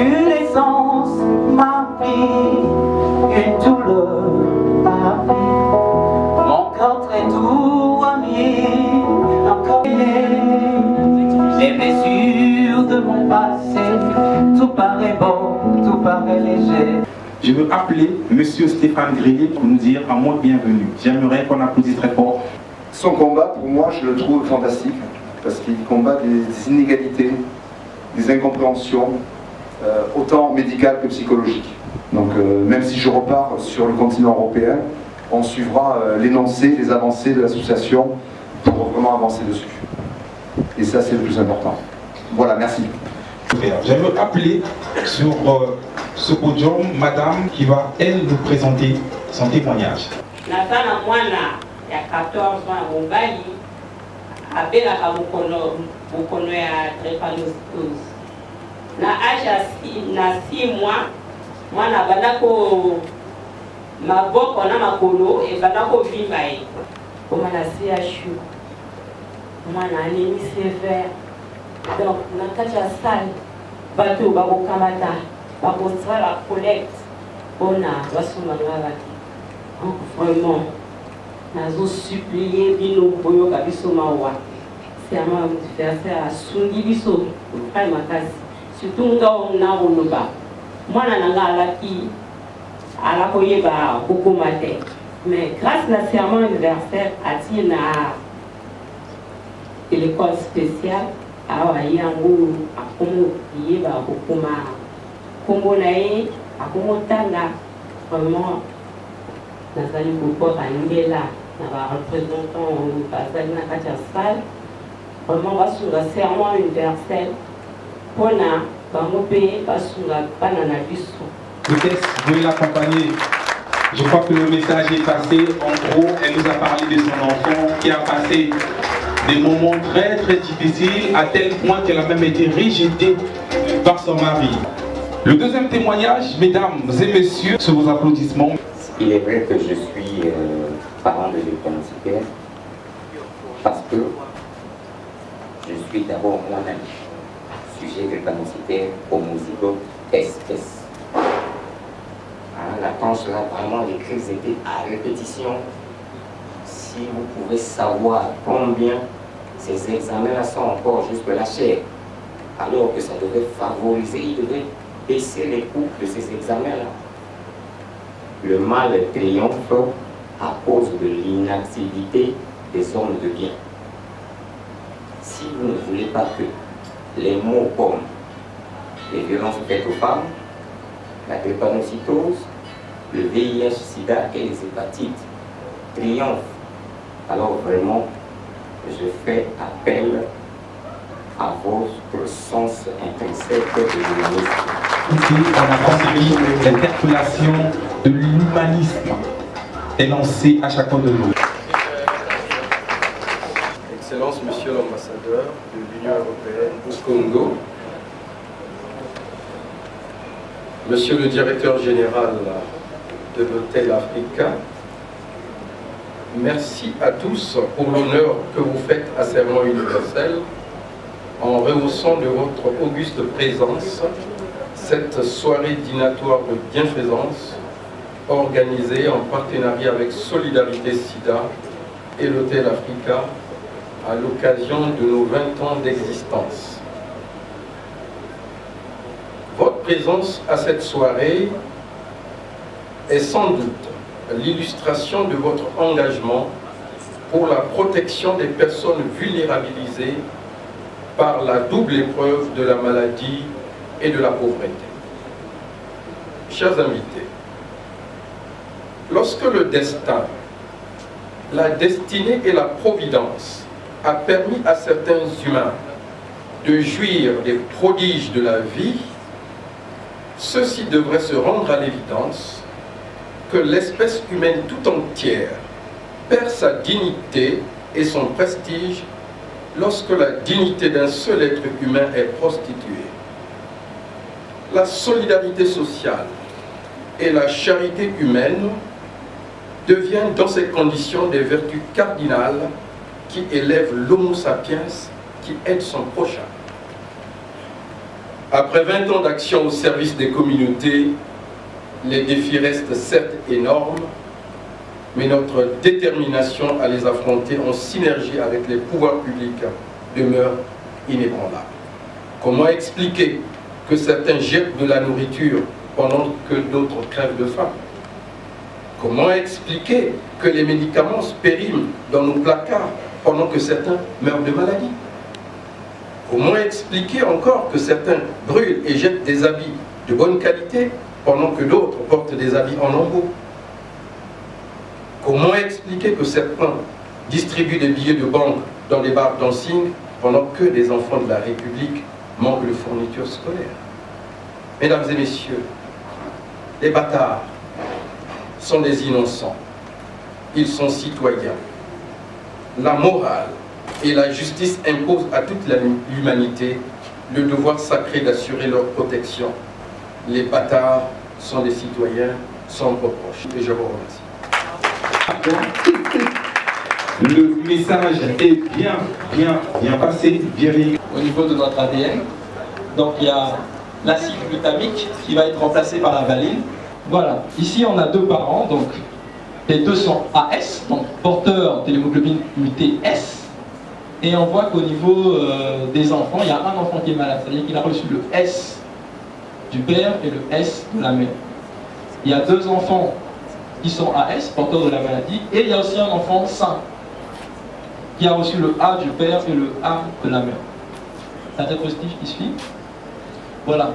Une essence m'a pris, une douleur m'a pris, mon corps très doux ami, encore les blessures de mon passé, tout paraît beau, tout paraît léger. Je veux appeler Monsieur Stéphane Grillet pour nous dire un mot de bienvenue. J'aimerais qu'on applaudisse très fort. Son combat, pour moi, je le trouve fantastique, parce qu'il combat des inégalités, des incompréhensions, autant médicales que psychologiques. Donc même si je repars sur le continent européen, on suivra l'énoncé, les avancées de l'association pour vraiment avancer dessus. Et ça, c'est le plus important. Voilà, merci. J'aimerais appeler sur ce podium Madame qui va, elle, nous présenter son témoignage. Natana mwana ya 14 ans mobali abelaka mokono ya drépanocytose. Na âge na 6 mois mwana bandako maboko na makolo e bandako vimba ye. Koma na CHU mwana anémie sévère. Donc na kati ya salle bato bakokamata bakosala collecte mpona basomanga baki. Donc vraiment nazo supplier bino boyoka biso mawa serment anniversaire asungi biso frère makasi surtout ngao na koloba mwana nanga alaki alakoyeba kokoma te mais grâce na serment anniversaire ati na l'école spéciale awa yango akomo yeba kokoma kombo na ye akomo tanga vraiment nazali kopota ngela na ba représentant bazali na kati ya salle vraiment basunga serment universel mpona bango mpe basunga bana na biso. Peut-être vous l'accompagner. Je crois que le message est passé. En gros, elle nous a parlé de son enfant qui a passé des moments très très difficiles à tel point qu'elle a même été rejetée par son mari. Le deuxième témoignage, mesdames et messieurs, sur vos applaudissements. Il est vrai que je suis parent de drépanocytaire parce que je suis d'abord moi-même sujet drépanocytaire homozygote espèce. La tranche là, vraiment les crises étaient à répétition. Si vous pouvez savoir combien ces examens-là sont encore juste la chair, alors que ça devait favoriser, il devait baisser les coûts de ces examens-là. Le mal triomphe à cause de l'inactivité des hommes de bien. Si vous ne voulez pas que les mots comme les violences faites aux femmes, la drépanocytose, le VIH-Sida et les hépatites triomphent, alors vraiment, je fais appel à votre sens intrinsèque de l'humanisme. Ici, on a compris l'interpellation de l'humanisme énoncée à chacun de nous. Excellence, Monsieur l'ambassadeur de l'Union européenne au Congo, Monsieur le directeur général de l'Hôtel Africa, merci à tous pour l'honneur que vous faites à Serment universel en rehaussant de votre auguste présence cette soirée dînatoire de bienfaisance organisée en partenariat avec Solidarité Sida et l'Hôtel Africa à l'occasion de nos 20 ans d'existence. Votre présence à cette soirée est sans doute l'illustration de votre engagement pour la protection des personnes vulnérabilisées par la double épreuve de la maladie et de la pauvreté. Chers invités, lorsque le destin, la destinée et la providence a permis à certains humains de jouir des prodiges de la vie, ceux-ci devraient se rendre à l'évidence que l'espèce humaine tout entière perd sa dignité et son prestige lorsque la dignité d'un seul être humain est prostituée. La solidarité sociale et la charité humaine deviennent dans ces conditions des vertus cardinales qui élèvent l'homo sapiens, qui aide son prochain. Après 20 ans d'action au service des communautés, les défis restent certes énormes, mais notre détermination à les affronter en synergie avec les pouvoirs publics demeure inébranlable. Comment expliquer que certains jettent de la nourriture pendant que d'autres crèvent de faim? Comment expliquer que les médicaments périment dans nos placards pendant que certains meurent de maladie? Comment expliquer encore que certains brûlent et jettent des habits de bonne qualité pendant que d'autres portent des habits en lambeaux? Comment expliquer que certains distribuent des billets de banque dans les bars dancing pendant que des enfants de la République manquent de fournitures scolaires? Mesdames et messieurs, les bâtards sont des innocents. Ils sont citoyens. La morale et la justice imposent à toute l'humanité le devoir sacré d'assurer leur protection. Les bâtards sont des citoyens sans reproche. Et je vous remercie. Le message est bien passé, bien véhiculé. Au niveau de notre ADN, donc il y a l'acide glutamique qui va être remplacé par la valine. Voilà, ici on a deux parents, donc les deux sont AS, donc porteurs d'hémoglobine mutée S. Et on voit qu'au niveau des enfants, il y a un enfant qui est malade, c'est-à-dire qu'il a reçu le S du père et le S de la mère. Il y a deux enfants qui sont AS, porteurs de la maladie, et il y a aussi un enfant sain qui a reçu le A du père et le A de la mère. La drépanocytose qui suit. Voilà.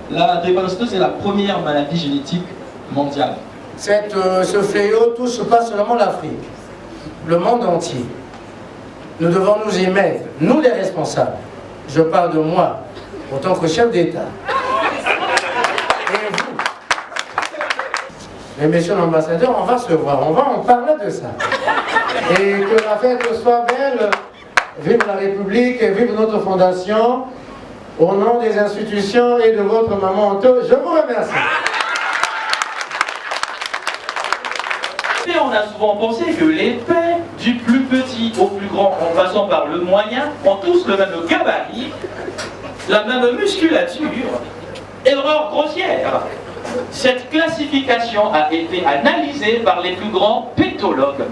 La drépanocytose est la première maladie génétique mondiale. Ce fléau touche pas seulement l'Afrique, le monde entier. Nous devons nous y mettre, nous les responsables. Je parle de moi, en tant que chef d'État. Et vous, les messieurs l'ambassadeur, on va se voir, on va en parler de ça. Et que la fête soit belle, vive la République, vive notre fondation, au nom des institutions et de votre maman Anto, je vous remercie. Et on a souvent pensé que les pères, du plus petit au plus grand, en passant par le moyen, ont tous le même gabarit, la même musculature. Erreur grossière. Cette classification a été analysée par les plus grands pétologues.